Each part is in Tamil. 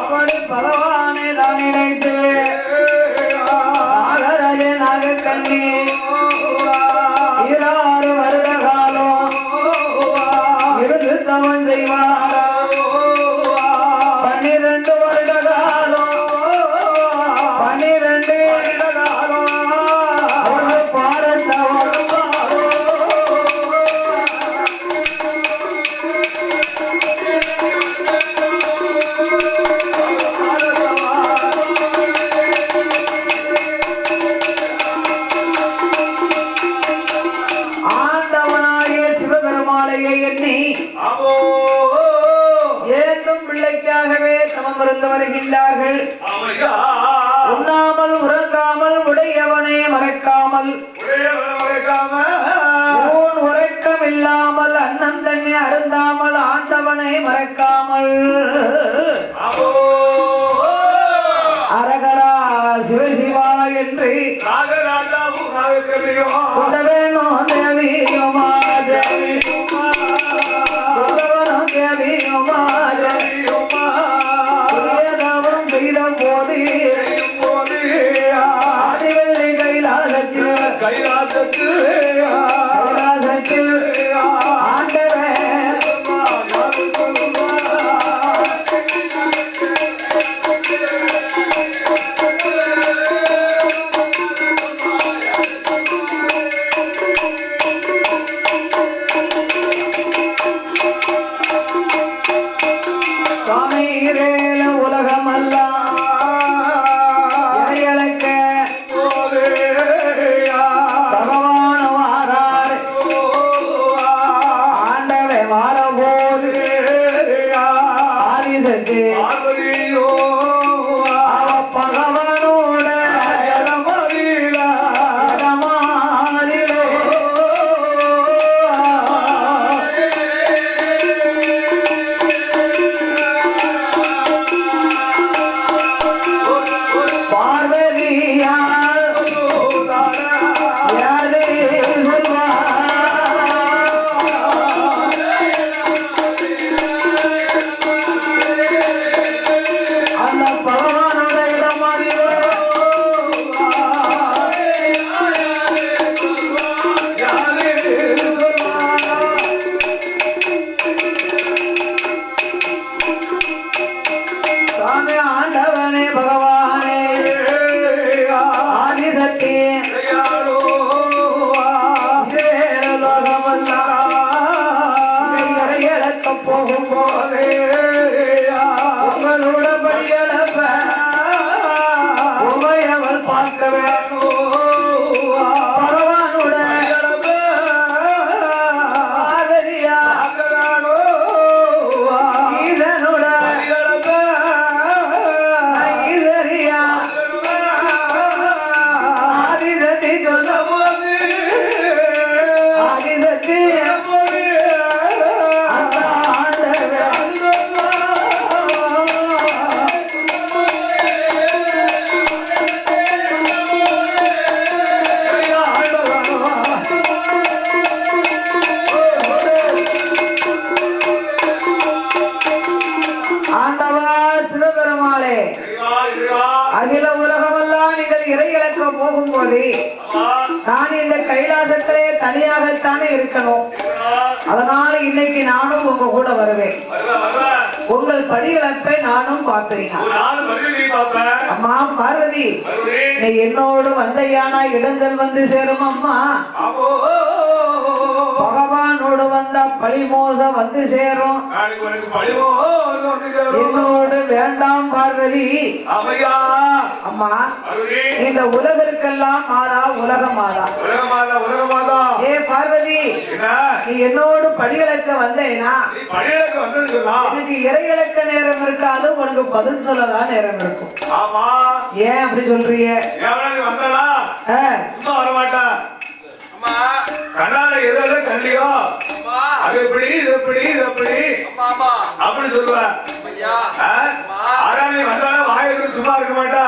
அப்படி பகவானை தான் நினைத்து நாகராஜ நாகக்கண்ணி 16 வருட காலம் இருந்து தவம் செய்வார். 12 வருட காலம் 12 வருட காலம் அவர்கள் பாரத்தவம் ஏந்தும் பிள்ளைக்காகவே தமம் இருந்து வருகின்றார்கள். உண்ணாமல் உறங்காமல் உடையவனே மறக்காமல் ஊன் உறக்கம் இல்லாமல் அன்னம் தண்ணி அருந்தாமல் ஆண்டவனை மறக்காமல் அரகரா சிவசிவா என்று கொண்டவேணும் தேவியுமா தேவியுமாதம் செய்த போது ஆதிவெள்ளி கைலாசத்தில் ஆண்டவன் அகில உலகமெல்லாம் நீங்கள் இறை இழக்க போகும்போது நான் இந்த கைலாசத்திலே தனியாகத்தானே இருக்கணும். அதனால இன்னைக்கு நானும் உங்க கூட வருவேன். உங்கள் படி இழப்பை நானும் பார்ப்பேன். அம்மா பார்வதி, நீ என்னோடு வந்தையானா இடைஞ்சல் வந்து சேரும். அம்மா பகவானோடு வந்த பழிமோச வந்து சேரும். என்னோடு வேண்டாம் பார்வதி. அம்மா இந்த உலகிற்கெல்லாம் மாதா உலக மாதா. ஏ பார்வதி, நீ என்னோடு படிகளுக்க வந்தேனா எனக்கு இறை இழக்க நேரம் இருக்காது, உனக்கு பதில் சொல்லதான் நேரம் இருக்கும். ஏன் அப்படி சொல்றீங்க? கண்ணால எதோ கண்டியோ அது எப்படி இது எப்படி இது எப்படி அப்படி சொல்லுவேன். ஆறாளி வந்தாலும் வாயிற்கு சும்மா இருக்க மாட்டா.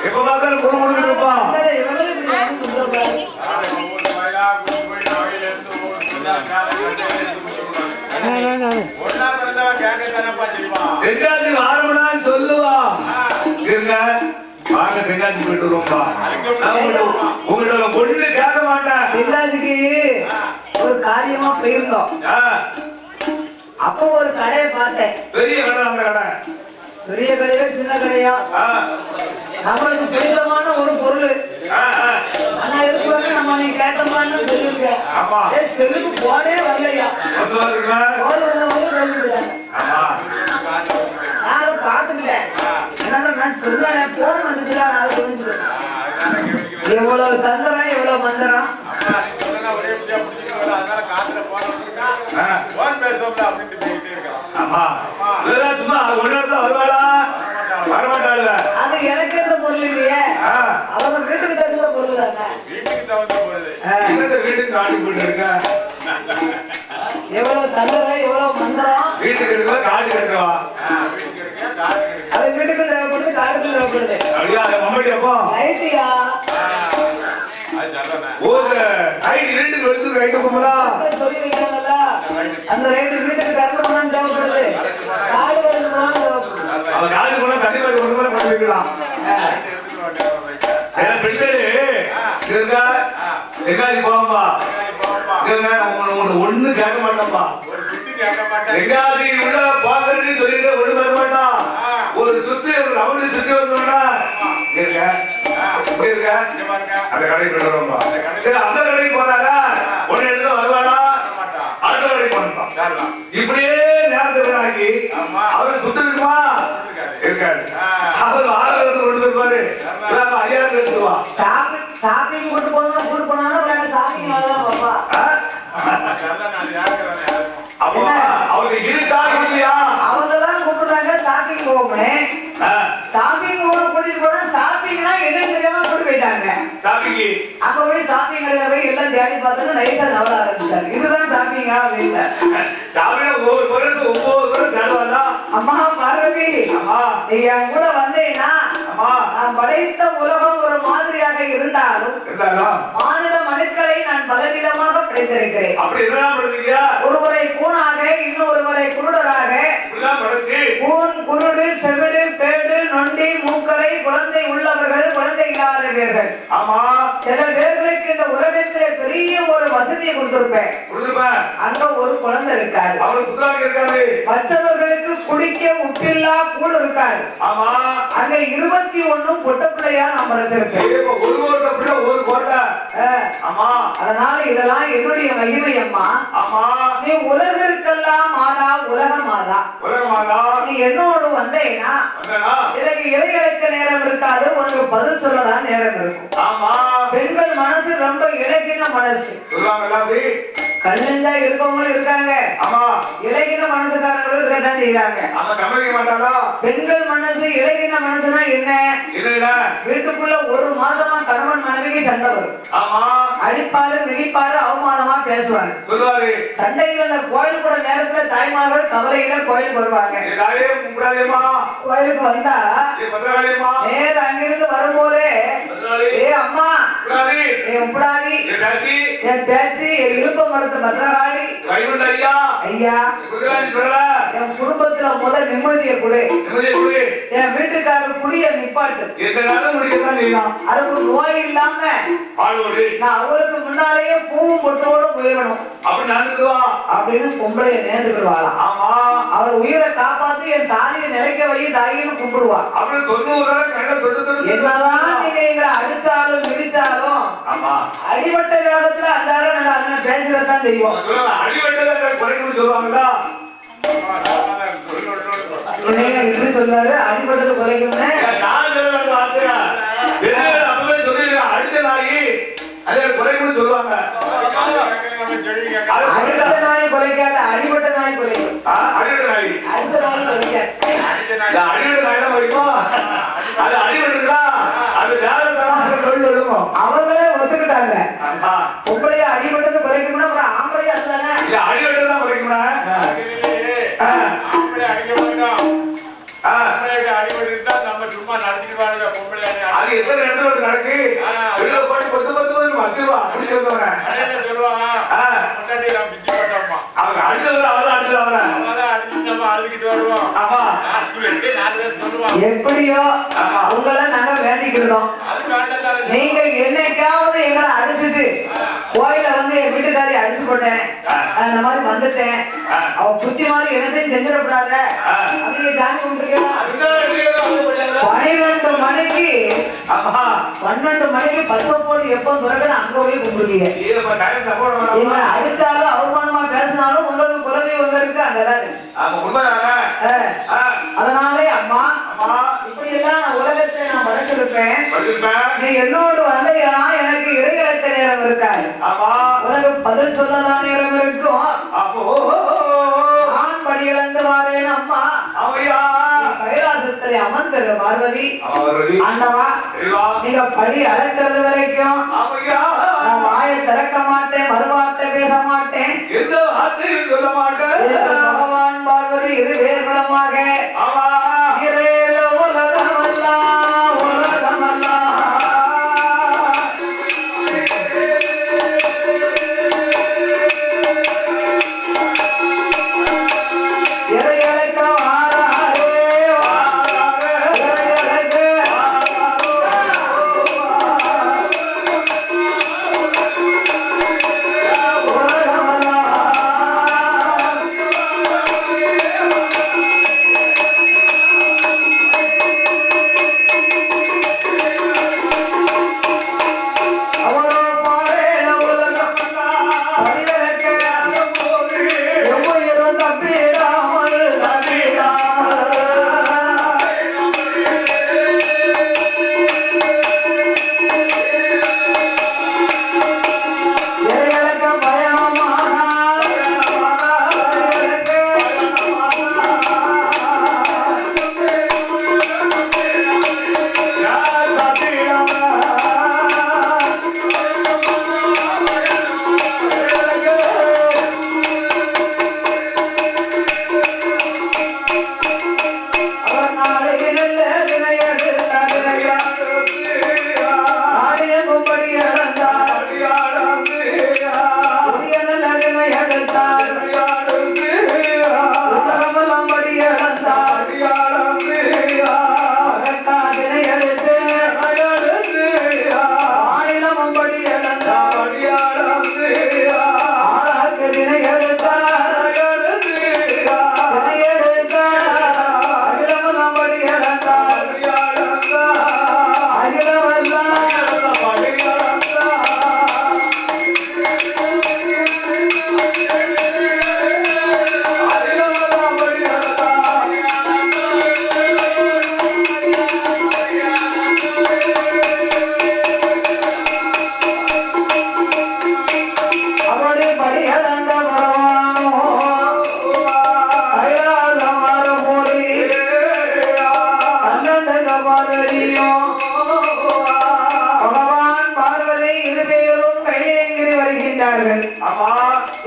எப்ப பார்த்தாலும் குடு குடுன்னு இருப்பான். ரெண்டாவது தென்காசி போயிட்டு வருவோம்பா. உங்கள்ட்ட பொண்ணு கேட்க மாட்டேன். தென்காசிக்கு ஒரு காரியமா போயிருந்தோம். அப்போ ஒரு கடையை பார்த்தேன். பெரிய கடை அந்த கடை. பெரிய கடையோ சின்ன கடையோ நம்மளுக்கு பிடித்தமான ஒரு பொருள் ஆனா இருக்கிறவங்க நம்ம நீ கேட்டோம்னு சொல்லியிருக்கேன். செல்லுக்கு போனே வரலையா யாரும் பார்த்துக்கிட்டேன். நான் சொல்றேன் போன் வந்துச்சுடா நான் சொல்லிச்சுட்டேன். எவ்வளவு தந்திரம் எவ்வளவு மந்திரம். அது எனக்கு எந்த பொருள் இல்லையே. அவங்க வீட்டுக்கு தகுந்த பொருள் தானே. எவ்வளவு தந்திரம் எவ்வளவு மந்திரம். வீட்டுக்கு காடு கட்டுவா. அது வீட்டுக்கு தேவைப்படுது காடுக்கு தேவைப்படுது. ரைட்டியா சொல்லி வைக்கிறாங்கல்ல அந்த ரைட்டு வீட்டுக்கு கரெக்ட் தேவைப்படுது. காடு சில பெண்கள் போவா ஒண்ணு கேட்க மாட்டோம்பா. எங்காதி உள்ள பாக்கன்னு சொல்லிட்டு ஒண்ணு பேச மாட்டான். ஒரு சுத்தி ஒரு ரவுண்டு சுத்தி வந்தோம்னா இருக்க அந்த கடைக்கு போயிடுவோம்பா. சரி அந்த கடைக்கு போறாரா ஒன்னு எடுத்து வருவானா அடுத்த கடைக்கு போனோம். இப்படியே நேரத்தை வீணாக்கி அவருக்கு சுத்து இருக்குமா இருக்காது. அவர் 6 எடுத்து கொண்டு போயிருப்பாரு. 5000 எடுத்துவா. ஷாப்பிங் கொண்டு போனா கூட்டு போனாலும் ஷாப்பிங் பாப்பா. அப்போ அவருக்கு இருக்கா இல்லையா அவங்கதான் கூப்பிடுறாங்க ஷாப்பிங் போகணும்னு. ஷாப்பிங் கூட்டிட்டு போனா ஷாப்பிங்னா என்னன்னு தெரியாம கூட்டு போயிட்டாங்க. ஷாப்பிங் அப்ப போய் ஷாப்பிங் கடையில போய் எல்லாம் தேடி பார்த்துட்டு நைஸா நவள ஆரம்பிச்சாங்க. இதுதான் ஷாப்பிங்கா அப்படின்னு. ஷாப்பிங் ஒவ்வொரு பொருளும் தேடுவாங்க. அம்மா பார்வதி நீ என் கூட வந்தேன்னா நான் படைத்த உலகம் ஒரு மாதிரியாக இருந்தாலும் மானிட மனுக்களை நான் பலவிதமாக படைத்திருக்கிறேன். ஒருவரை கூணாக இன்னொருவரை குருடராக, கூண் குருடு செவிடு பேடு நொண்டி மூக்கரை குழந்தை உள்ளவர்கள் குழந்தை இல்லாதவர்கள். சில பேர்களுக்கு இந்த உலகத்திலே பெரிய ஒரு வசதியை கொடுத்திருப்பேன். அங்க ஒரு குழந்தை இருக்காது. மற்றவர்களுக்கு குடிக்க உப்பில்லா கூழ் இருக்காது. அங்க 21 பொட்ட பிள்ளையா நான் படைச்சிருப்பேன். அதனால இதெல்லாம் என்னுடைய மகிமை அம்மா. நீ உலகிற்கெல்லாம் மாதா உலக மாதா. நீ என்னோடு வந்தேன்னா எனக்கு இறைகளுக்கு நேரம் இருக்காது. உனக்கு பதில் சொல்லதான் நேரம் இருக்கும். பெண்கள் மனசு ரொம்ப இலகின மனசு. கண்ணஞ்சா இருக்கவங்களும் இருக்காங்க. இலகின மனசுக்காரங்களும் இருக்கதான் செய்யறாங்க. பெண்கள் மனசு இலகின மனசுனா என்ன? வீட்டுக்குள்ள ஒரு மாசமா கணவன் மனைவிக்கு சண்டை வரும். அடிப்பாரு மிதிப்பாரு அவமானமா பேசுவாங்க. சண்டையில் அந்த கோயில் கூட நேரத்துல தாய்மார்கள் கவலையில கோயிலுக்கு வருவாங்க. கோயிலுக்கு வந்தா நேர அங்கிருந்து வரும்போதே அம்மா என் புடாதி என் பேச்சு என் இழுப்ப மரத்து பத்திரகாளி ஐயா என் குடும்பத்துல முதல் நிம்மதியை கொடு. என் வீட்டுக்காரர் குடிய நிப்பாட்டு. அதுக்கு நோய் இல்லாம நான் அவளுக்கு முன்னாலேயே பூவும் பொட்டோடு போயிடணும் அப்படின்னு பொம்பளைய நேர்ந்துக்கிடுவாளாம். அவர் உயிரை காப்பாத்தி என் தாலியை நிறைக்க வை தாயின்னு கும்பிடுவா. என்னதான் நீங்க எங்களை அடிச்சாலும் மிதிச்சாலும் அடிபட்ட வேகத்துல அந்தாலும் நாங்க அண்ணன் பேசுறதான் செய்வோம். இப்படி சொல்றாரு அடிபட்டது குறைக்கும்னு. சொல்லுவாங்க அடிச்ச நாய் குலைக்காத அடிபட்ட நாய் குலைக்கும். அடிச்ச நாய் குலைக்காது. அடிபட்ட நாய் தான் குலைக்கும். அது அடிபட்டுதா அது வேற சொல்லுவோம். அவங்களே ஒத்துக்கிட்டாங்க. பொம்பளைய அடிபட்டது குலைக்கும்னா அப்புறம் ஆம்பளையா அதுதானே அடிபட்டதான் குலைக்கும்னா அடிபட்டு நம்ம சும்மா நடத்திடுவாங்க. பொம்பளை அது எத்தனை இடத்துல நடக்கு அவங்க அடிச்சவங்க அவதான் அடிச்சவங்க அடிச்சுட்டு வருவோம். ஆமா 4 பேர் எப்படியோ உங்களை நாங்க வேண்டிக்கிறோம். நீங்க என்னைக்காவது எங்களை அடிச்சுட்டு கோயில வந்து என் வீட்டுக்காரி அடிச்சு போட்டேன் அந்த மாதிரி வந்துட்டேன் அவ புத்தி மாதிரி என்னத்தையும் செஞ்சிடக்கூடாத அப்படியே சாமி கும்பிட்டுருக்கேன். 12 மணிக்கு பசு போடு எப்போ துறக்கணும் அங்க போய் கும்பிடுவீங்க. எங்களை அடிச்சாலும் அவமானமா பேசினாலும் உங்களுக்கு குலதெய்வம் இருக்கு அங்கதான். அதனாலே அம்மா இப்படி எல்லாம் நான் உலகத்தை நான் வளர்த்திருப்பேன். நீ என்னோடு வந்தீங்கன்னா எனக்கு இறையிலத்த நேரம் இருக்காது. உனக்கு பதில் சொல்லதான் நேரம் இருக்கும். நான் படி இழந்து வாரேன் அம்மா. கைலாசத்திலே அமர்ந்திரு பார்வதி. ஆண்டவா நீங்க படி அளக்கிறது வரைக்கும் நான் வாயை திறக்க மாட்டேன், மறுவார்த்தை பேச மாட்டேன். பகவான் பார்வதி இரு வேறுகுணமாக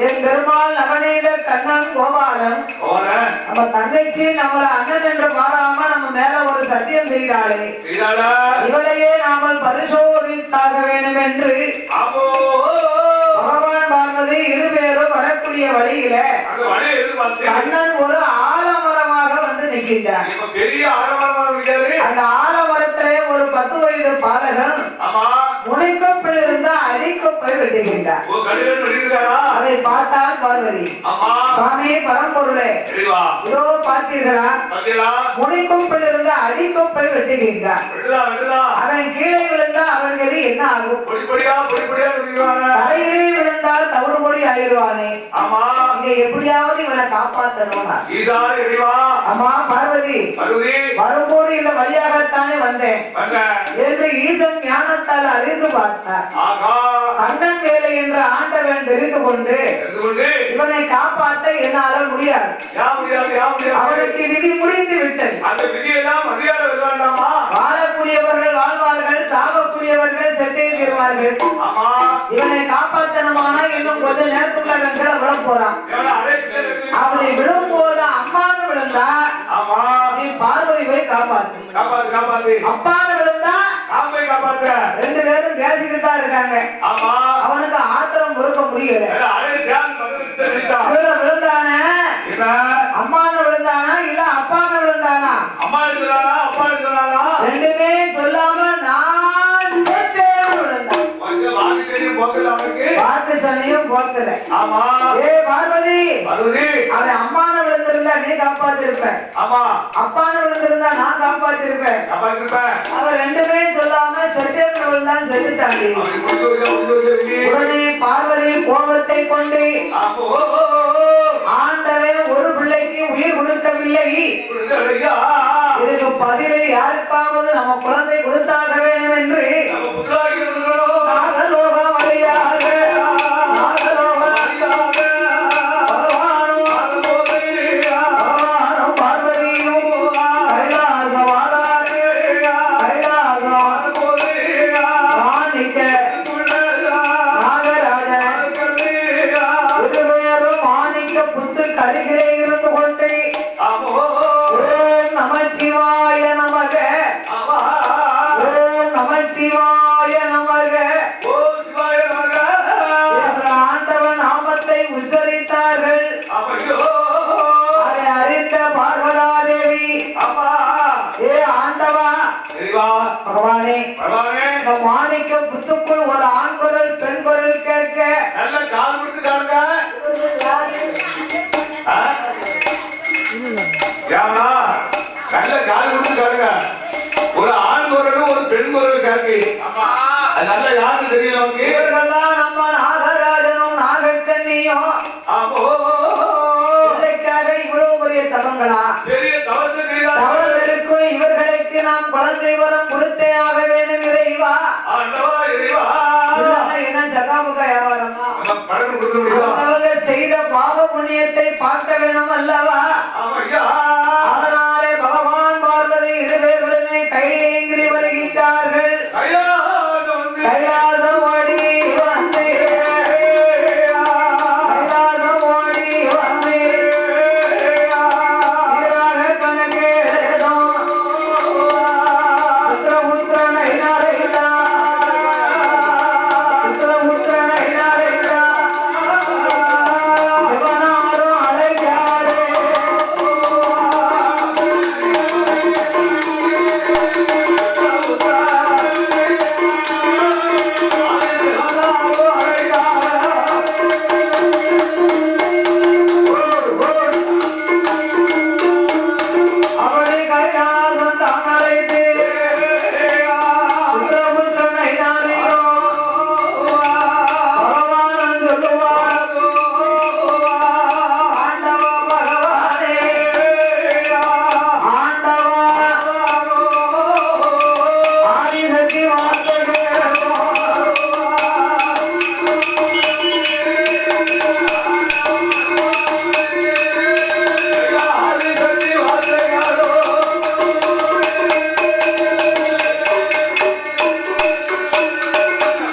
என் பெருமாள் நவநீத கண்ணன் கோபாலன் நம்ம தங்கச்சி நம்மள அண்ணன் என்று மாறாம நம்ம மேல ஒரு சத்தியம் செய்தாளே, இவளையே நாமல் பரிசோதித்தாக வேண்டும் என்று பகவான் பார்வதி இருவேரும் வரக்கூடிய வழியில கண்ணன் ஒரு ஆலமரமாக வந்து நிற்கின்றார். அந்த ஆலமரத்திலே ஒரு 10 வயது பாலகன் முனைக்கொப்பில் இருந்த அடிக்கொப்பை வெட்டுகின்றார். அதை பார்த்தால் பார்வதி, சுவாமி பரம்பொருளே இதோ பார்த்தீர்களா, முனைக்கொப்பில் இருந்த அடிக்கொப்பை வெட்டுகின்றார். அவன் கீழே விழுந்தா அவன் கதி என்ன ஆகும்? தலையிலே விழுந்தால் தவிடுபொடி ஆயிடுவானே. இங்க எப்படியாவது இவனை காப்பாற்றணும். அம்மா பார்வதி, வரும்போது இந்த வழியாகத்தானே வந்தேன் என்று ஈசன் ஞானத்தால் அறிந்து பார்த்தார். கண்ணன் வேலை என்ற ஆண்டவன் தெரிந்து கொண்டு இவனை காப்பாற்ற என்னால முடியாது. அவனுக்கு விதி முடிந்து விட்டது. வாழக்கூடியவர்கள் வாழ்வார்கள், சாவக்கூடியவர்கள் செத்தே தீர்வார்கள். இவனை காப்பாற்றணுமான இன்னும் கொஞ்ச நேரத்துக்குள்ள வெங்கட விழ போறான். அப்படி விழும்போது அம்மானு விழுந்தா நீ பார்வதி போய் காப்பாத்து, அப்பான்னு விழுந்தா ரெண்டு பேரும் பேசிக்கிட்டு தான் இருக்காங்க. அவனுக்கு ஆத்திரம் பொறுக்க முடியல. விழுந்தானே அம்மான்னு விழுந்தானா இல்ல அப்பான்னு விழுந்தானா? அம்மா இருக்கிறாரா அப்பா இருக்கிறாரா ரெண்டுமே சொல்லாம நான் செத்தே விழுந்தான். கொஞ்சம் வாங்கி தெரியும் போகல அவனுக்கு வாக்கு சண்டையும் போக்கல. ஆமா ஏ பார்வதி பார்வதி அவன் அம்மான விழுந்திருந்தா நீ காப்பாத்திருப்ப. ஆமா அப்பான விழுந்திருந்தா நான் காப்பாத்திருப்பேன். காப்பாத்திருப்பேன். அவன் ரெண்டுமே சொல்லாம செத்தே விழுந்தான் செத்துட்டாண்டி. உடனே பார்வதி கோபத்தை கொண்டு ஆண்டவன் ஒரு பிள்ளைக்கு உயிர் கொடுக்கவில்லை, இதுக்கு பதிலை யாருக்காவது நம்ம குழந்தை கொடுத்தாக வேண்டும் என்று நாகலோகம் வழியாக பார்வதியும் கைலாசவாடாரே கைலாசம் மாணிக்க புத்து கருகிலே இருந்து கொண்டு ஓம் நமச்சிவாய நமக ஓம் நமச்சிவாய நமக என்ற ஆண்டவன் நாமத்தை உச்சரித்தார்கள். அதை அறிந்த பார்வதாதேவி ஏ ஆண்டவா பகவானே இந்த மாணிக்க புத்துக்குள் ஒரு ஆண் குரல் பெண் குரல் கேட்க நல்ல கால் கொடுத்து காணுங்க. நல்ல கால் கொடுத்து காணுங்க. ஒரு ஆண் குரலும் ஒரு பெண் குரல் கேட்கு. நல்ல யாருன்னு தெரியல நமக்கு. இவர்கள்தான் நம்ம நாகராஜனும் நாகக்கண்ணியும் பிள்ளைக்காக இவ்வளவு பெரிய தவங்களா? பெரிய தவறு தவறுக்கும் இவர்களுக்கு நாம் குழந்தை வரம் கொடுத்தே ஆக வேண்டும். இறைவா என்ன ஜகாமுக வியாபாரமா? அவங்க செய்த பாவ புண்ணியத்தை பார்க்க வேணும் அல்லவா? அதனாலே பகவான் பார்வதி இருவர்களுமே கைலேங்கிரி வருகின்றார்கள். கைலாசம் ஓடி வந்து கைலாசம் ஓடி வந்து சீராக கணக்கு சித்திரபுத்திரனை நரைத்தா சித்திரபுத்திரனை நரைத்தா சிவனாரும் அழைக்காரே அவனை கைலாசம் தான் அழைத்து சித்திரபுத்திரனை நாளினோ பகவான் சொல்லுவார் ஆண்டவா பகவானே ஆண்டவா ஆதிசக்தி வார்த்தைகள்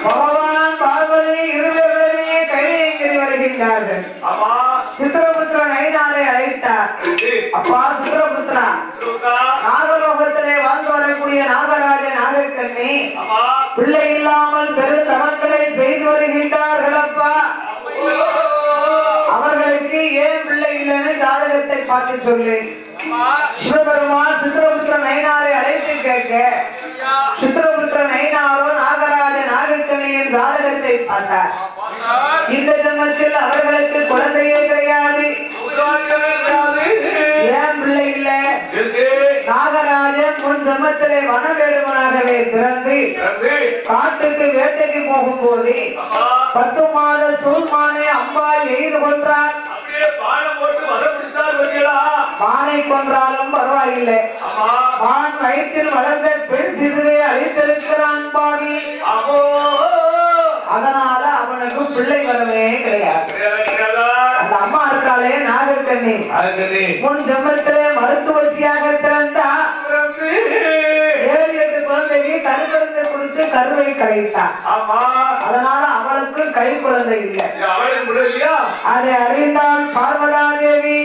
பகவான் பார்வதி இருவர்களுமே கைலேங்கிரி வருகின்றார்கள். சித்திரபுத்திர நைனாரை அழைத்தார். அப்பா சித்திரபுத்திரா, நாகலோகத்திலே வாழ்ந்து வரக்கூடிய நாகராஜ நாகக்கண்ணி பிள்ளை இல்லாமல் பெரும் தவங்களை செய்து வருகின்றார்கள். அப்பா அவர்களுக்கு ஏன் பிள்ளை இல்லைன்னு ஜாதகத்தை பார்த்து சொல்லு. சிவபெருமான் சித்திரபுத்திர நைனாரை அழைத்து கேட்க சித்திரபுத்திர நைனாரோ நாகராஜ நாகக்கண்ணியின் ஜாதகத்தை பார்த்தார். இந்த ஜென்மத்தில் அவர்களுக்கு குழந்தையே கிடையாது. ஏன் பிள்ளை இல்ல? நாகராஜன் முன் ஜென்மத்திலே வனவேடுவனாகவே பிறந்து காட்டுக்கு வேட்டைக்கு போகும்போது 10 மாத சூழ்மானை அம்பாள் எய்து கொன்றார். மானை கொன்றாலும் பரவாயில்லை, மான் வயிற்றில் வளர்ந்த பெண் சிசுவை அழித்திருக்கிறான் பாவி. அதனால அவனுக்கு பிள்ளை வரவே கிடையாது. அந்த அம்மா இருக்காளே நாகக்கண்ணி முன் ஜென்மத்திலே மருத்துவச்சியாக பிறந்தா 7-8 குழந்தைக்கு கருக்குழந்தை கொடுத்து கருவை கலைத்தார். அதனால அவளுக்கு கை குழந்தை இல்லை. அதை அறிந்தால் பார்வதாதேவி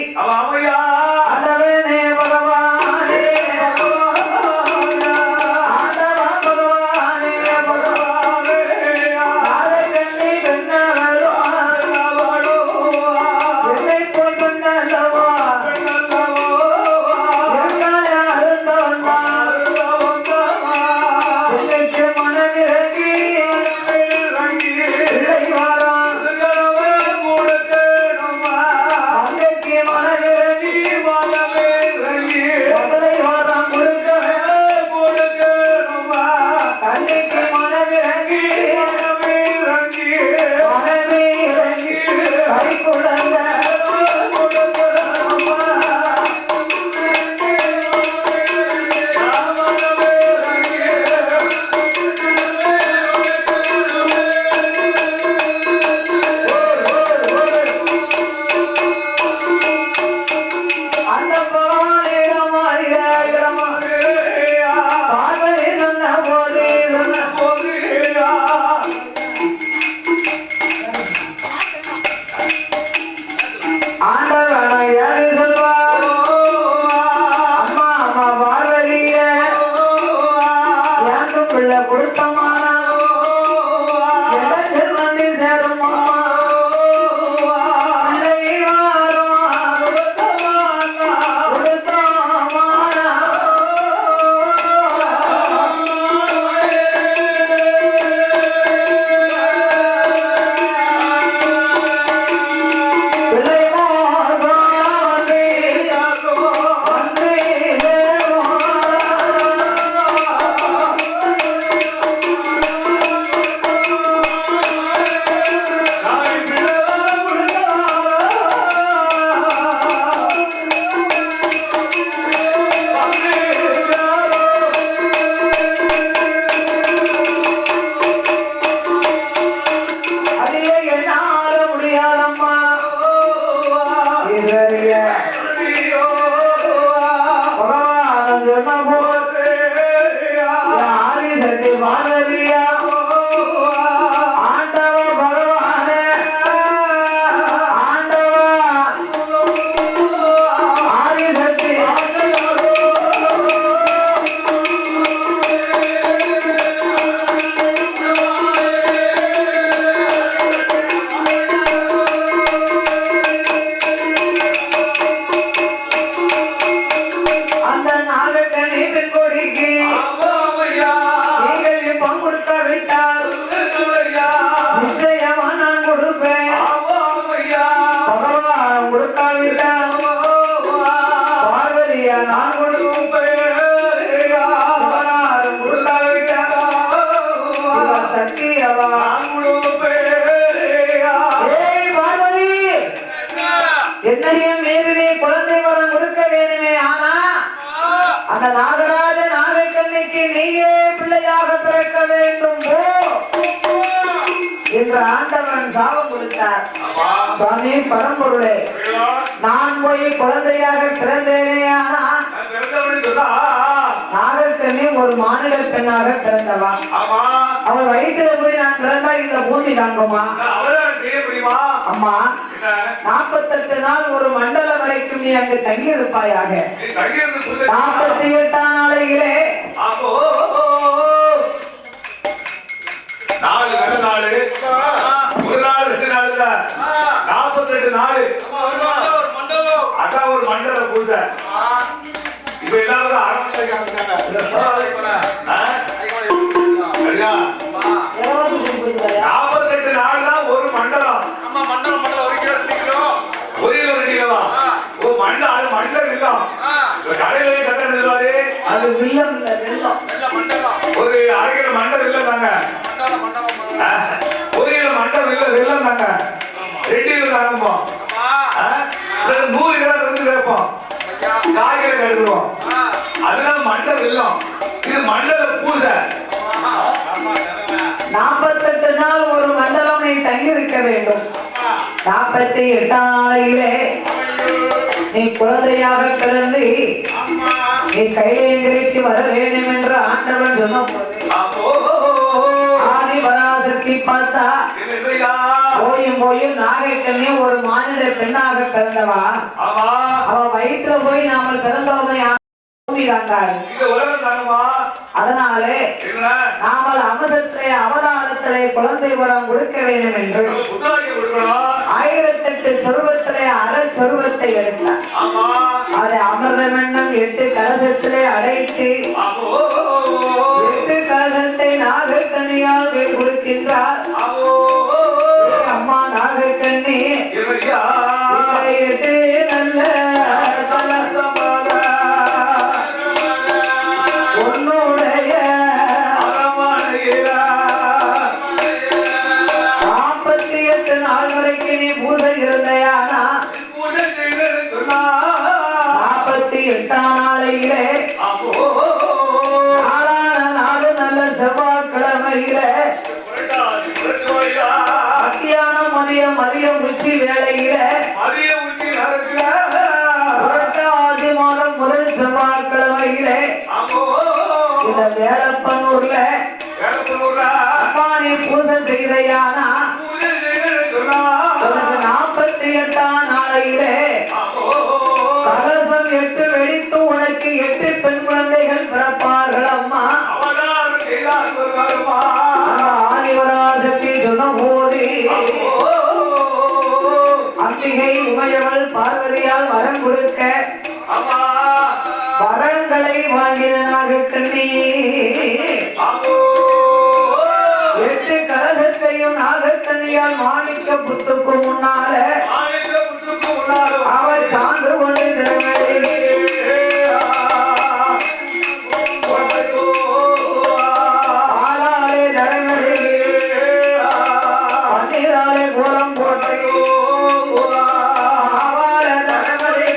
ஆண்டவனே பகவானே ஆண்டவா பகவானே பகவானே நாகக்கண்ணி பெண்ணவளோ என்னை போல் பெண்ணல்லவா யாரு சொன்ன போது ஆதி சக்தி பார்வதியா ஆண்டவ பகவானே ஆண்டவா ஆதி சக்தி அந்த நாகக்கண்ணி பெண் கொடிக்கு நீங்கள் பணம் கொடுக்க விட்டால் நிச்சயமா நான் கொடுப்பேன். பகவான் கொடுக்காவிட்டால் பார்வதியா நான் கொடுப்பேன். சிவனாரும் கொடுக்காவிட்டால் சக்தி அவா ஏய் பார்வதி என்னையும் மீறி குழந்தை வரம் கொடுக்க வேணுமே. ஆனா அந்த நாகராஜ நாகக்கண்ணிக்கு நீயே பிள்ளையாக பிறக்க வேண்டும் போ என்று ஆண்டவன் சாபம் கொடுத்தார். சுவாமி பரம்பொருளே நான் போய் குழந்தையாக பிறந்தேனே. ஆனா நாகக்கண்ணி ஒரு மானிட பெண்ணாக பிறந்தவா. அவள் வயிற்றுல போய் நான் பிறந்தா இந்த பூமி தாங்குமா? அம்மா 48 நாள் ஒரு மண்டலம் வரைக்கும் நீ அங்கு தங்கி இருப்பாயாக. 48ஆம் நாளையிலே ஒரு நாள் 2 நாள் 48 நாள் அதான் ஒரு மண்டல பூஜை. இப்ப எல்லாரும் ஆரம்பிச்சாங்க. 48 நாள் தான் ஒரு மண்டலம். ஒரு கிலோ மண்டலம் இல்லம். கடையில கட்ட எழுதுவாரு அது வில்லம் இல்ல வெள்ளம். ஒரு அரை கிலோ மண்டலம் இல்ல தாங்க. 1 கிலோ மண்டலம் இல்ல வெள்ளம் தாங்க. 2 கிலோ ஆரம்பம் 100 கிலோ இருந்து கேட்போம். காய்கறி கட்டுவோம். அதெல்லாம் மண்டலம் இல்லம். இது மண்டல பூஜை. 48 நாள் ஒரு மண்டலம் நீ தங்கி இருக்க வேண்டும். 48ஆம் நாளையிலே நீ குழந்தையாக பிறந்து நீ கைலேந்திரிக்கு வர வேண்டும் என்று ஆண்டவன் சொன்ன போது ஆதி பராசக்தி பார்த்தா போயும் நாகக்கண்ணி ஒரு மானிட பெண்ணாக பிறந்தவா. அவ வயிற்றுல போய் நாமல் பிறந்தோமே அதனாலே நாமல் அம்சத்திலே அவதாரத்திலே குழந்தை வரம் கொடுக்க வேண்டும் என்று 1008 சொருபத்திலே அரை சொருபத்தை எடுத்தார். அதை அமிர்தம் என்னும் 8 கலசத்திலே அடைத்து 8 கலசத்தை நாகக்கண்ணியால் கொடுக்கின்றார். அம்மா நாகக்கண்ணி 8 நல்ல கலசமாக உன்னுடைய 48 நாள் வரைக்கும் நீ பூஜை இருந்தையானா 48ஆம் நாளையிலே நாளான நாடு நல்ல செவ்வாய்க்கிழமையிலே மதியம் உச்சி வேளையிலே புரட்டாசி மாதம் முதல் செவ்வாய்க்கிழமையிலே இந்த வேலப்பனூர்ல அம்மானி பூஜை செய்தையானா 48ஆம் நாளையிலே கலசம் 8 வெடித்து உனக்கு 8 பெண் குழந்தைகள் பிறப்பார்கள். அம்மா ஆதிவராசக்தி சொன்ன போது அம்பிகை உமையவள் பார்வதியால் வரம் கொடுக்க வரங்களை வாங்கின நாகக்கண்ணி 8 கலசத்தையும் நாகக்கண்ணியால் மாணிக்க புத்துக்கு முன்னால அவள் சார்ந்து கொண்டு ஆளாலே தரமடி பன்னீராலே கோலம் போட்டையோ ஆவால தரமடி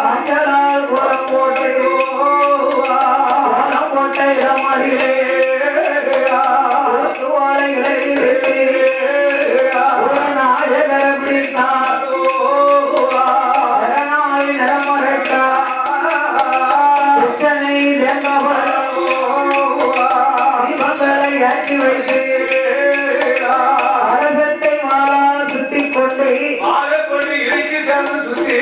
மஞ்சளால் கோலம் போட்டையோ கோலம் போட்ட இடமடிலே நாயகர பிடித்தார் ஆக்கி வைத்து அரசத்தை மாலா சுத்தி கொண்டு இறக்கி சேர்ந்து சுத்தி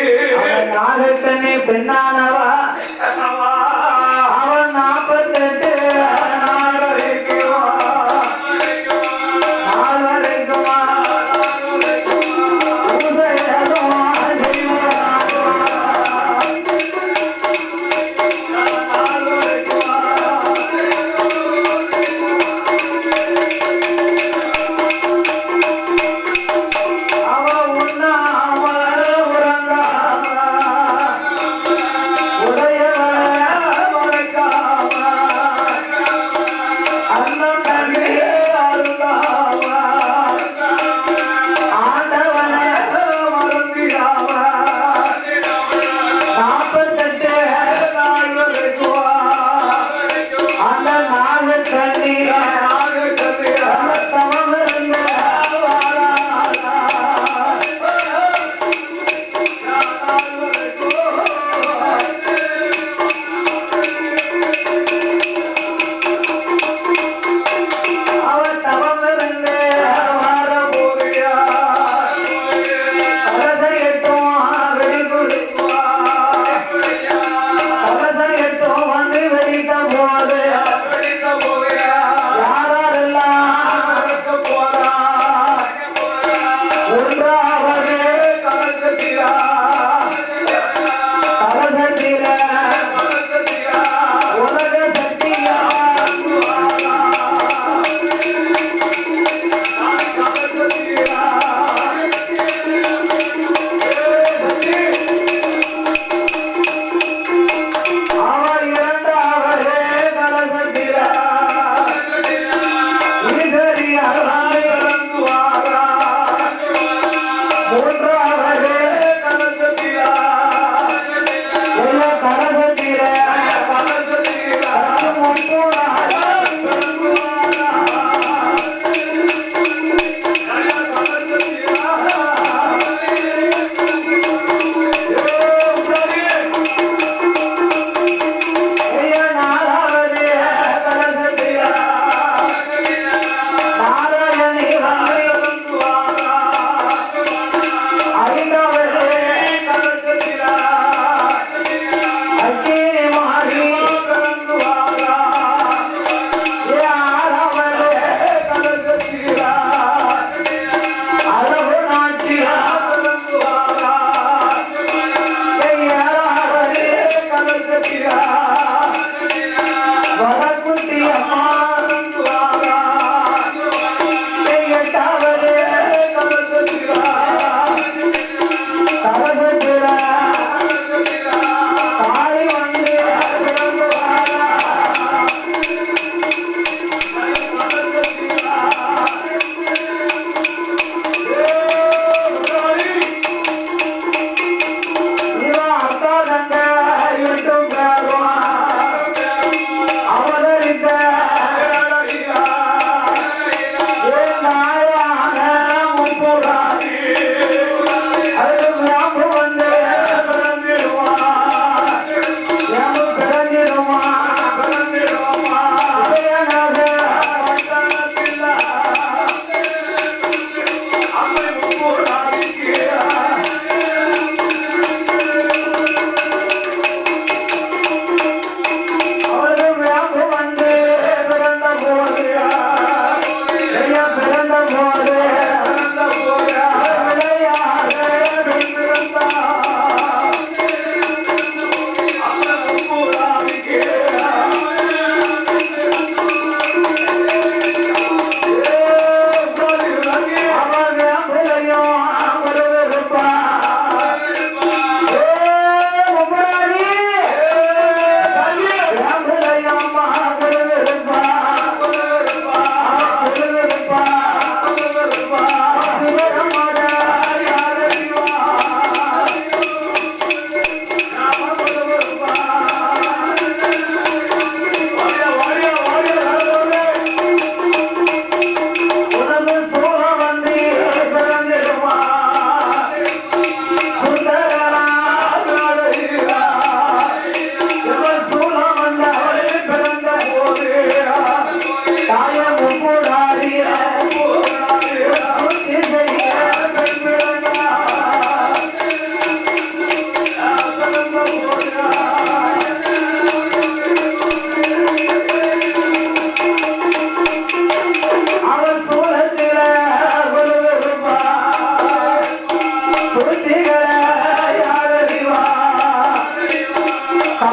நாகக்கண்ணே பெண்ணானவா அவன் 48 நாள் வரைக்கும்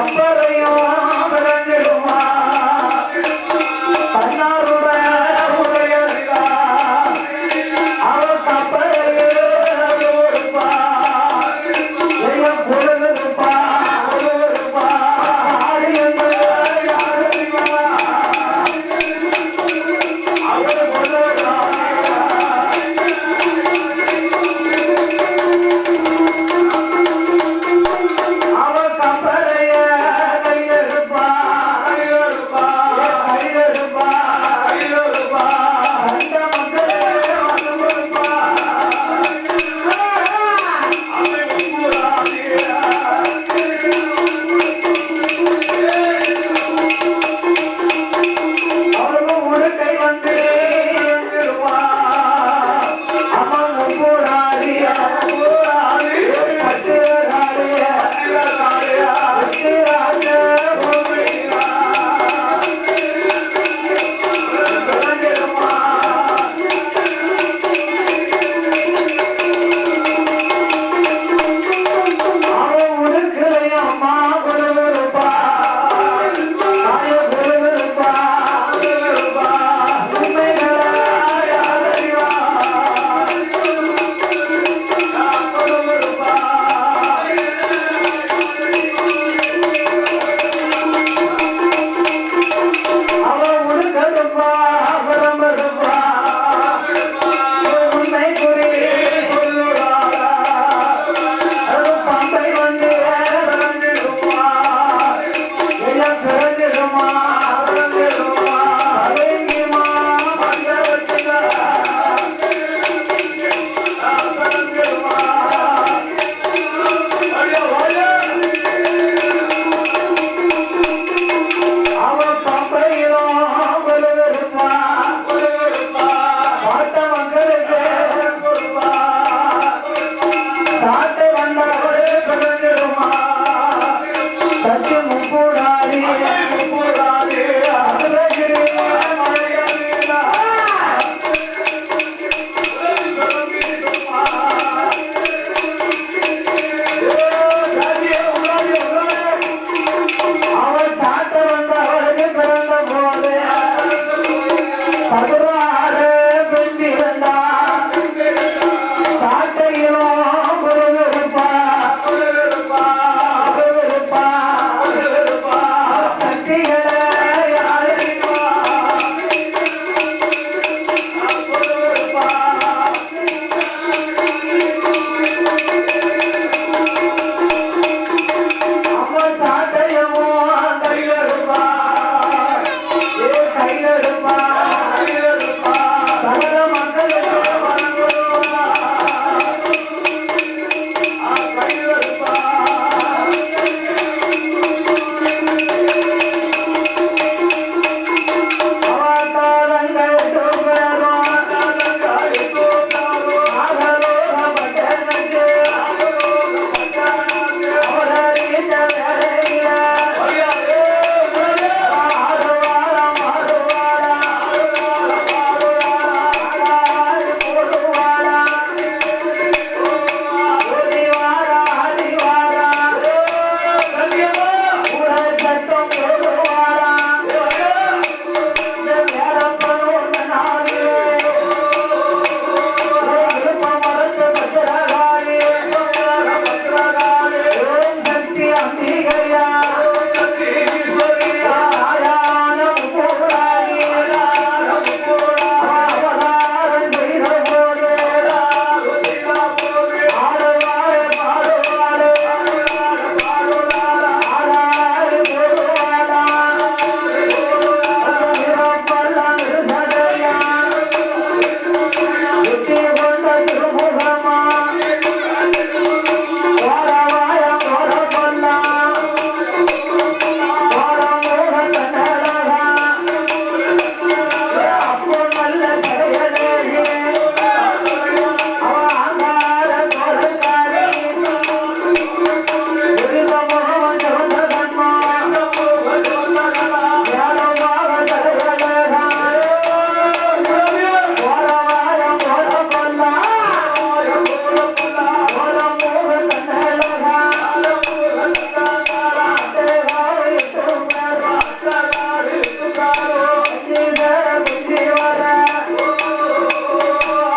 அப்பறையும்